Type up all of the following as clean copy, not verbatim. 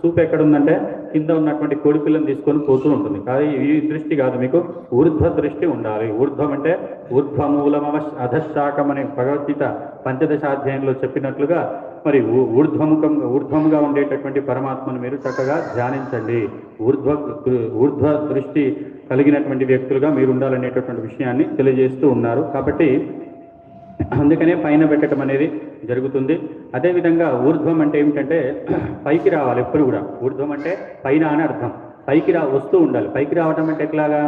చూపు ఎక్కడుందంటే కింద ఉన్నటువంటి కోడిపిల్లని తీసుకొని పోతూ ఉంటుంది. కానీ ఈ దృష్టి కాదు, మీకు ఊర్ధ్వ దృష్టి ఉండాలి. ఊర్ధ్వం అంటే ఊర్ధ్వమూలమవ అధశాఖం అనే భగవద్గీత పంచదశాధ్యాయంలో చెప్పినట్లుగా మరి ఊర్ధ్వముగా ఉండేటటువంటి పరమాత్మను మీరు చక్కగా ధ్యానించండి. ఊర్ధ్వ దృష్టి కలిగినటువంటి వ్యక్తులుగా మీరు ఉండాలనేటటువంటి విషయాన్ని తెలియజేస్తూ ఉన్నారు. కాబట్టి అందుకనే పైన పెట్టడం అనేది జరుగుతుంది. అదేవిధంగా ఊర్ధ్వం అంటే ఏమిటంటే పైకి రావాలి. ఎప్పుడు కూడా ఊర్ధ్వం అంటే పైన అని అర్థం. పైకి వస్తూ ఉండాలి. పైకి రావటం అంటే ఎట్లాగా,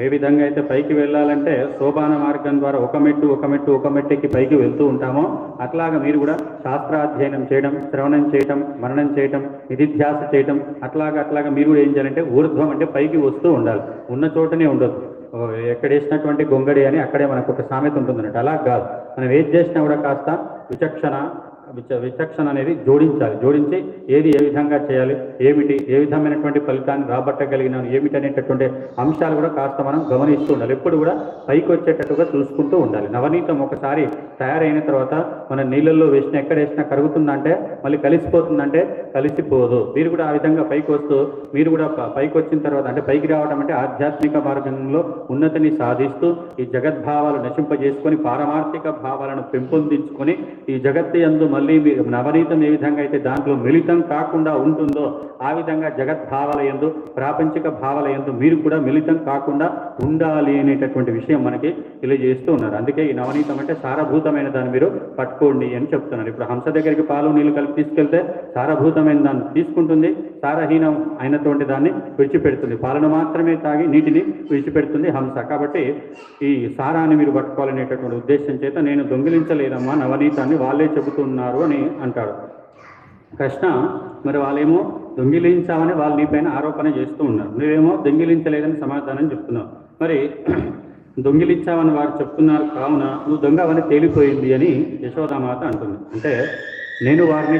ఏ విధంగా అయితే పైకి వెళ్ళాలంటే సోపాన మార్గం ద్వారా ఒక మెట్టుకి పైకి వెళ్తూ ఉంటామో అట్లాగా మీరు కూడా శాస్త్రాధ్యయనం చేయడం, శ్రవణం చేయటం, మననం చేయటం, నిధిధ్యాస చేయటం, అట్లాగా మీరు కూడా ఏం చేయాలంటే ఊర్ధ్వం అంటే పైకి వస్తూ ఉండాలి. ఉన్న చోటనే ఉండదు. ఎక్కడ వేసినటువంటి గొంగడి అని అక్కడే మనకు ఒక సామెత ఉంటుందన్నట్టు. అలా కాదు, మనం ఏది చేసినా కూడా కాస్త విచక్షణ అనేది జోడించి ఏది ఏ విధంగా చేయాలి, ఏమిటి, ఏ విధమైనటువంటి ఫలితాన్ని రాబట్టగలిగినాను ఏమిటి అనేటటువంటి అంశాలు కూడా కాస్త మనం గమనిస్తూ ఉండాలి. ఎప్పుడు కూడా పైకి వచ్చేటట్టుగా చూసుకుంటూ ఉండాలి. నవనీతం ఒకసారి తయారైన తర్వాత మన నీళ్ళల్లో ఎక్కడ వేసినా కరుగుతుందంటే మళ్ళీ కలిసిపోతుందంటే కలిసిపోదు. మీరు కూడా ఆ విధంగా పైకి వస్తూ మీరు కూడా పైకి వచ్చిన తర్వాత అంటే పైకి రావడం అంటే ఆధ్యాత్మిక మార్గంలో ఉన్నతిని సాధిస్తూ ఈ జగద్భావాలు నశింపజేసుకొని పారమార్థిక భావాలను పెంపొందించుకొని ఈ జగత్తు యందు మళ్ళీ నవనీతం ఏ విధంగా అయితే దాంట్లో మిళితం కాకుండా ఉంటుందో ఆ విధంగా జగద్భావాల యందు, ప్రాపంచిక భావాల యందు మీరు కూడా మిళితం కాకుండా ఉండాలి అనేటటువంటి విషయం మనకి తెలియజేస్తూ ఉన్నారు. అందుకే ఈ నవనీతం అంటే సారభూతమైన దాన్ని మీరు పట్టుకోండి అని చెప్తున్నారు. ఇప్పుడు హంస దగ్గరికి పాలు నీళ్లు కలిపి తీసుకెళ్తే సారభూతమైన దాన్ని తీసుకుంటుంది, సారహీనం అయినటువంటి దాన్ని విడిచిపెడుతుంది. పాలను మాత్రమే తాగి నీటిని విడిచిపెడుతుంది హంస. కాబట్టి ఈ సారాన్ని మీరు పట్టుకోవాలనేటటువంటి ఉద్దేశం చేత నేను దొంగిలించలేదమ్మా నవనీతాన్ని, వాళ్ళే చెబుతున్నారు అని అంటాడు కృష్ణ. మరి వాళ్ళేమో దొంగిలించామని వాళ్ళు నీపైన ఆరోపణ చేస్తూ ఉన్నారు, నువ్వేమో దొంగిలించలేదని సమాధానం చెప్తున్నావు. మరి దొంగిలించామని వారు చెప్తున్నారు, కావున నువ్వు దొంగ అవని తేలిపోయింది అని యశోదామాత అంటుంది. అంటే నేను వారిని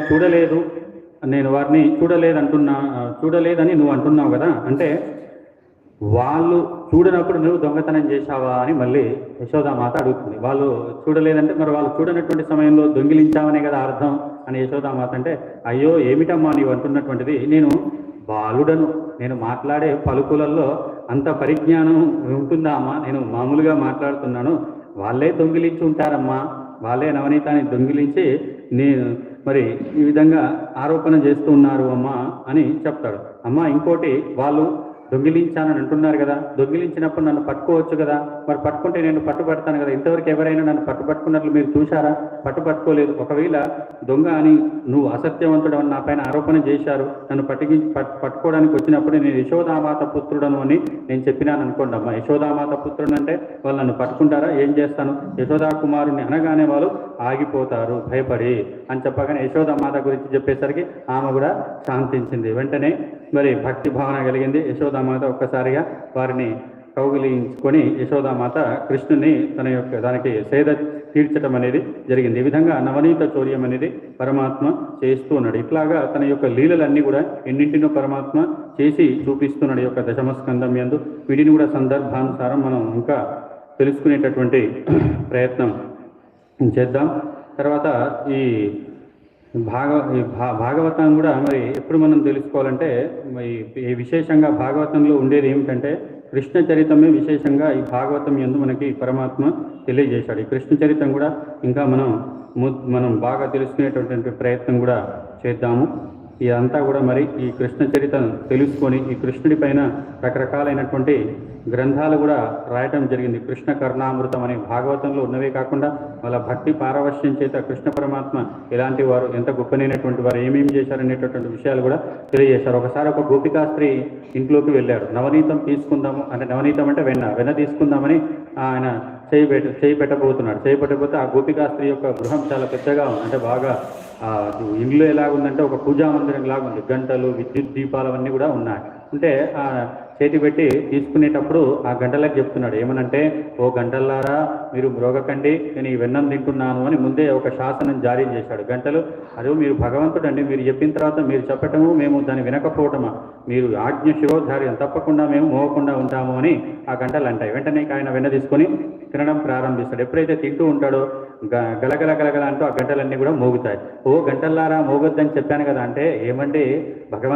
చూడలేదని నువ్వు అంటున్నావు కదా, అంటే వాళ్ళు చూడనప్పుడు నువ్వు దొంగతనం చేశావా అని మళ్ళీ యశోదామాత అడుగుతుంది. వాళ్ళు చూడలేదంటే మరి వాళ్ళు చూడనటువంటి సమయంలో దొంగిలించామనే కదా అర్థం అని యశోదామాత అంటే, అయ్యో ఏమిటమ్మా నీవు అంటున్నటువంటిది, నేను బాలుడను, నేను మాట్లాడే పలుకులలో అంత పరిజ్ఞానం ఉంటుందా అమ్మా, నేను మామూలుగా మాట్లాడుతున్నాను, వాళ్ళే దొంగిలించి ఉంటారమ్మా, వాళ్ళే నవనీతాన్ని దొంగిలించి మరి ఈ విధంగా ఆరోపణ చేస్తూ ఉన్నారు అమ్మా అని చెప్తాడు. అమ్మ ఇంకోటి, వాళ్ళు దొంగిలించానని అంటున్నారు కదా, దొంగిలించినప్పుడు నన్ను పట్టుకోవచ్చు కదా, మరి పట్టుకుంటే నేను పట్టుబడతాను కదా, ఇంతవరకు ఎవరైనా నన్ను పట్టుబట్టుకున్నట్లు మీరు చూశారా? పట్టుబట్టుకోలేదు. ఒకవేళ దొంగ అని నువ్వు అసత్యవంతుడు అని నా పైన ఆరోపణ చేశారు, నన్ను పట్టుకోవడానికి వచ్చినప్పుడు నేను యశోదామాత పుత్రుడను అని నేను చెప్పినాను అనుకోండి అమ్మా, యశోదామాత పుత్రుడు అంటే వాళ్ళు నన్ను పట్టుకుంటారా? ఏం చేస్తాను? యశోదా కుమారుని అనగానే వాళ్ళు ఆగిపోతారు భయపడి అని చెప్పగానే యశోదామాత గురించి చెప్పేసరికి ఆమె కూడా శాంతించింది. వెంటనే మరి భక్తి భావన కలిగింది. యశోదామాత ఒక్కసారిగా వారిని కౌగిలించుకొని యశోదామాత కృష్ణుని దానికి సేద తీర్చడం అనేది జరిగింది. ఈ విధంగా నవనీత చౌర్యం అనేది పరమాత్మ చేస్తూ ఉన్నాడు. ఇట్లాగా తన యొక్క లీలలన్నీ కూడా ఎన్నింటినో పరమాత్మ చేసి చూపిస్తున్నాడు యొక్క దశమస్కందం యందు. వీటిని కూడా సందర్భానుసారం మనం ఇంకా తెలుసుకునేటటువంటి ప్రయత్నం చేద్దాం. తర్వాత ఈ భాగవతం కూడా మరి ఎప్పుడు మనం తెలుసుకోవాలంటే ఈ విశేషంగా భాగవతంలో ఉండేది ఏమిటంటే కృష్ణ చరితమే విశేషంగా ఈ భాగవతం యందు మనకి పరమాత్మ తెలియజేశాడు. ఈ కృష్ణ చరితం కూడా ఇంకా మనం బాగా తెలుసుకునేటటువంటి ప్రయత్నం కూడా చేద్దాము. ఇదంతా కూడా మరి ఈ కృష్ణ చరితను తెలుసుకొని ఈ కృష్ణుడి పైన రకరకాలైనటువంటి గ్రంథాలు కూడా రాయటం జరిగింది. కృష్ణ కర్ణామృతం అనే భాగవతంలో ఉన్నవే కాకుండా వాళ్ళ భక్తి పారవశ్యం చేత కృష్ణ పరమాత్మ ఎలాంటి వారు, ఎంత గొప్పనైనటువంటి వారు, ఏమేమి చేశారనేటటువంటి విషయాలు కూడా తెలియజేశారు. ఒకసారి ఒక గోపికా స్త్రీ ఇంట్లోకి వెళ్ళాడు. నవనీతం తీసుకుందాము అంటే, నవనీతం అంటే వెన్న తీసుకుందామని ఆయన చేయి పెట్టబోతే ఆ గోపికా స్త్రీ యొక్క గృహం చాలా పెద్దగా ఉంది. అంటే బాగా ఇల్లు ఎలాగుందంటే ఒక పూజా మందిరం లాగుంది. గంటలు, విద్యుత్ దీపాలు అవన్నీ కూడా ఉన్నాయి. అంటే చేతి పెట్టి తీసుకునేటప్పుడు ఆ గంటలకు చెప్తున్నాడు ఏమనంటే, ఓ గంటల్లారా మీరు మ్రోగకండి, నేను ఈ వెన్నం తింటున్నాను అని ముందే ఒక శాసనం జారీ చేశాడు. గంటలు అదే మీరు భగవంతుడు అండి, మీరు చెప్పిన తర్వాత మీరు చెప్పటము మేము దాన్ని వినకపోవటమా, మీరు ఆజ్ఞ శిరోధార్యం తప్పకుండా మేము మోగకుండా ఉంటాము అని ఆ గంటలు అంటాయి. వెంటనే ఆయన వెన్న తీసుకొని తినడం ప్రారంభిస్తాడు. ఎప్పుడైతే తింటూ ఉంటాడో గలగల అంటూ ఆ గంటలన్నీ కూడా మోగుతాయి. ఓ గంటల్లారా మోగొద్దని చెప్పాను కదా అంటే, ఏమండి భగవంతుడు